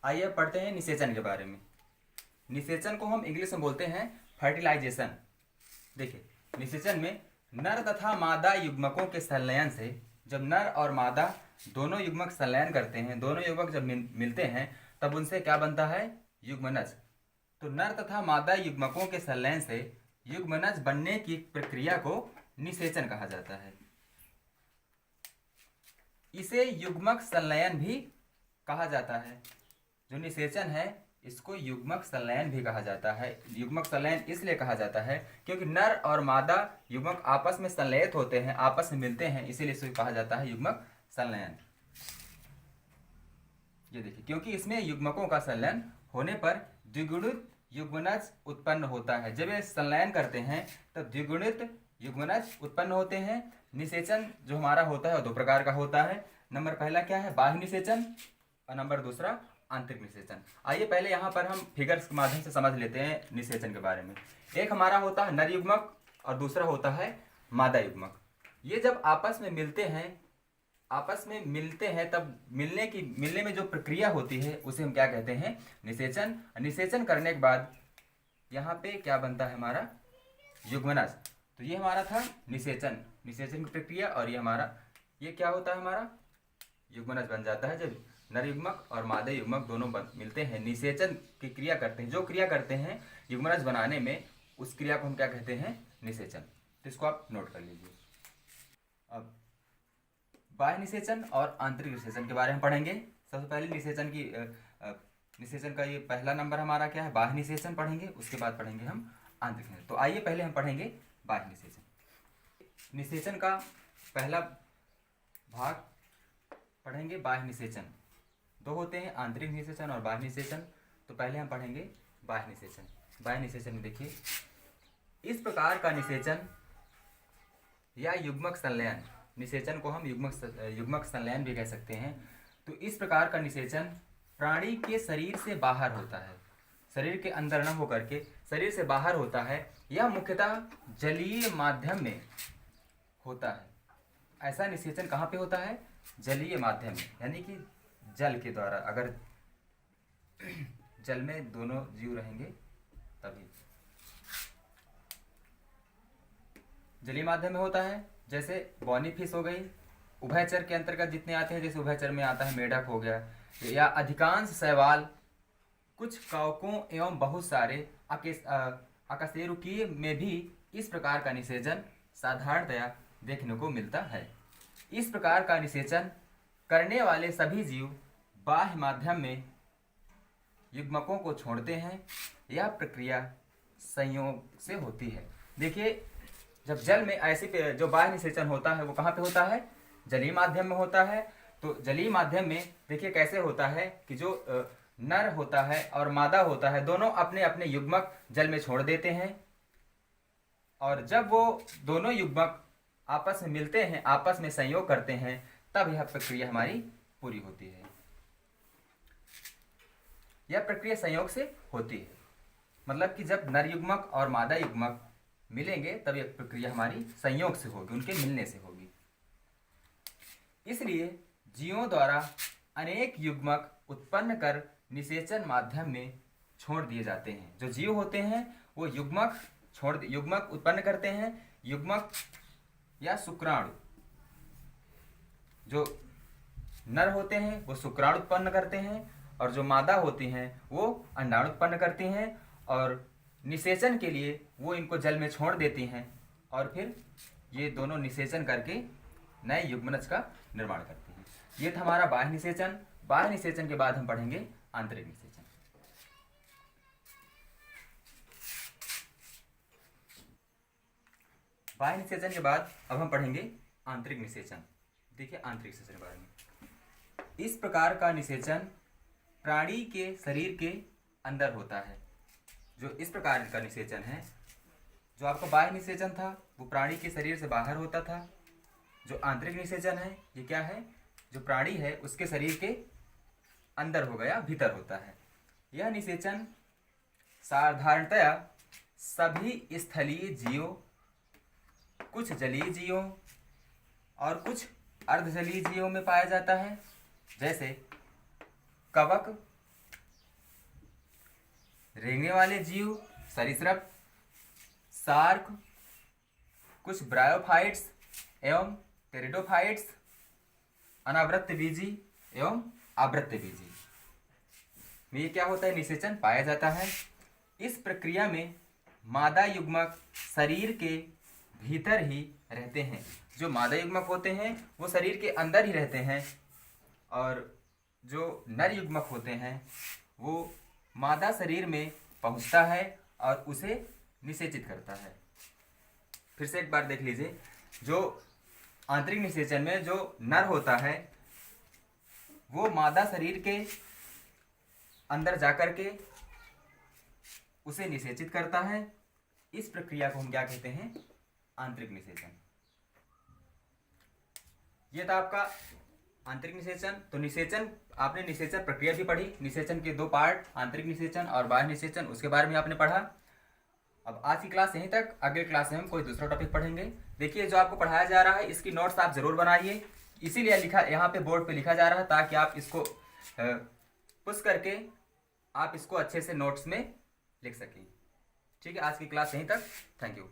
आइए अब पढ़ते हैं निषेचन के बारे में। निषेचन को हम इंग्लिश में बोलते हैं फर्टिलाइजेशन। देखिए, निषेचन में नर तथा मादा युग्मकों के संलयन से, जब नर और मादा दोनों युग्मक संलयन करते हैं, दोनों युग्मक जब मिलते हैं तब उनसे क्या बनता है? युग्मनज। तो नर तथा मादा युग्मकों के संलयन से युग्मनज बनने की प्रक्रिया को निषेचन कहा जाता है। इसे युग्मक संलयन भी कहा जाता है। जो निषेचन है इसको युग्मक संलयन भी कहा जाता है। युग्मक संलयन इसलिए कहा जाता है क्योंकि नर और मादा युग्मक आपस में संलयित होते हैं, आपस में मिलते हैं, इसीलिए इसे कहा जाता है युग्मक संलयन। ये देखिए, क्योंकि इसमें युग्मकों का संलयन होने पर द्विगुणित युग्मनज उत्पन्न होता है। जब ये संलयन करते हैं तब द्विगुणित युग्मनज उत्पन्न होते हैं। निषेचन जो हमारा होता है वो दो प्रकार का होता है। नंबर पहला क्या है? बाह्य निषेचन, और नंबर दूसरा आंतरिक निषेचन। आइए पहले यहाँ पर हम फिगर्स के माध्यम से समझ लेते हैं निषेचन के बारे में। एक हमारा होता है नर युग्मक और दूसरा होता है मादा युग्मक। ये जब आपस में मिलते हैं तब मिलने में जो प्रक्रिया होती है उसे हम क्या कहते हैं? निषेचन। निषेचन करने के बाद यहाँ पे क्या बनता है? हमारा युग्मनज। तो ये हमारा था निषेचन की प्रक्रिया, और ये क्या होता है? हमारा युग्मनज बन जाता है जब नर युग्मक और मादा युग्मक दोनों मिलते हैं, निषेचन की क्रिया करते हैं। जो क्रिया करते हैं युग्मनज बनाने में, उस क्रिया को हम क्या कहते हैं? निषेचन। तो इसको आप नोट कर लीजिए। अब बाह्य निषेचन और आंतरिक निषेचन के बारे में पढ़ेंगे। सबसे पहले निषेचन का ये पहला नंबर हमारा क्या है? बाह्य निषेचन पढ़ेंगे, उसके बाद पढ़ेंगे हम आंतरिक निषेचन। तो आइए पहले हम पढ़ेंगे बाह्य निषेचन। निषेचन का पहला भाग पढ़ेंगे बाह्य निषेचन। दो होते हैं, आंतरिक निषेचन और बाह्य निषेचन। तो पहले हम पढ़ेंगे बाह्य निषेचन। बाह्य निषेचन में देखिए, इस प्रकार का निषेचन या युग्मक संलयन, निषेचन को हम युग्मक संलयन भी कह सकते हैं। तो इस प्रकार का निषेचन प्राणी के शरीर से बाहर होता है, शरीर के अंदर न होकर के शरीर से बाहर होता है। यह मुख्यतः जलीय माध्यम में होता है। ऐसा निषेचन कहाँ पे होता है? जलीय माध्यम में, यानी कि जल के द्वारा। अगर जल में दोनों जीव रहेंगे तभी जलीय माध्यम में होता है। जैसे बॉनी फिश हो गई, उभयचर के अंतर्गत जितने आते हैं, जैसे उभयचर में आता है मेढक हो गया, या अधिकांश शैवाल, कुछ कवकों एवं बहुत सारे अकशेरुकीय में भी इस प्रकार का निषेचन साधारणतया देखने को मिलता है। इस प्रकार का निषेचन करने वाले सभी जीव बाह्य माध्यम में युग्मकों को छोड़ते हैं। यह प्रक्रिया संयोग से होती है। देखिए, जब जल में ऐसे जो बाह्य निषेचन होता है वो कहाँ पे होता है? जलीय माध्यम में होता है। तो जलीय माध्यम में देखिए कैसे होता है कि जो नर होता है और मादा होता है, दोनों अपने अपने युग्मक जल में छोड़ देते हैं, और जब वो दोनों युग्मक आपस में मिलते हैं, आपस में संयोग करते हैं, तब यह प्रक्रिया हमारी पूरी होती है। यह प्रक्रिया संयोग से होती है, मतलब कि जब नर युग्मक और मादा युग्मक मिलेंगे तब यह प्रक्रिया हमारी संयोग से होगी, उनके मिलने से होगी। इसलिए जीवों द्वारा अनेक युग्मक उत्पन्न कर निषेचन माध्यम में छोड़ दिए जाते हैं। जो जीव होते हैं वो युग्मक उत्पन्न करते हैं। युग्मक या शुक्राणु, जो नर होते हैं वो शुक्राणु उत्पन्न करते हैं, और जो मादा होती हैं वो अंडाणु उत्पन्न करती हैं, और निषेचन के लिए वो इनको जल में छोड़ देती हैं, और फिर ये दोनों निषेचन करके नए युग्मनज का निर्माण करती हैं। ये था हमारा बाह्य निषेचन। बाह्य निषेचन के बाद हम पढ़ेंगे आंतरिक निषेचन। बाह्य निषेचन के बाद अब हम पढ़ेंगे आंतरिक निषेचन। देखिए आंतरिक निषेचन के बारे में। इस प्रकार का निषेचन प्राणी के शरीर के अंदर होता है। जो इस प्रकार का निषेचन है, जो आपका बाह्य निषेचन था वो प्राणी के शरीर से बाहर होता था। जो आंतरिक निषेचन है ये क्या है? जो प्राणी है उसके शरीर के अंदर हो गया, भीतर होता है। यह निषेचन साधारणतया सभी स्थलीय जीवों, कुछ जलीय जीवों और कुछ अर्धजलीय जीवों में पाया जाता है। जैसे कवक, रेंगने वाले जीव, सरीसृप, शार्क, कुछ ब्रायोफाइट्स एवं टेरिडोफाइट्स, अनावृत्तबीजी एवं आवृत्तबीजी में ये क्या होता है, निषेचन पाया जाता है। इस प्रक्रिया में मादा युग्मक शरीर के भीतर ही रहते हैं। जो मादा युग्मक होते हैं वो शरीर के अंदर ही रहते हैं और जो नर युग्मक होते हैं वो मादा शरीर में पहुंचता है और उसे निषेचित करता है। फिर से एक बार देख लीजिए, जो आंतरिक निषेचन में जो नर होता है वो मादा शरीर के अंदर जाकर के उसे निषेचित करता है। इस प्रक्रिया को हम क्या कहते हैं, आंतरिक निषेचन। ये था आपका आंतरिक निषेचन। तो निषेचन, आपने निषेचन प्रक्रिया भी पढ़ी, निषेचन के दो पार्ट, आंतरिक निषेचन और बाह्य निषेचन, उसके बारे में आपने पढ़ा। अब आज की क्लास यहीं तक, अगले क्लास में हम कोई दूसरा टॉपिक पढ़ेंगे। देखिए, जो आपको पढ़ाया जा रहा है इसकी नोट्स आप जरूर बनाइए, इसीलिए लिखा यहाँ पे बोर्ड पे लिखा जा रहा है ताकि आप इसको पुश करके आप इसको अच्छे से नोट्स में लिख सकें। ठीक है, आज की क्लास यहीं तक। Thank you.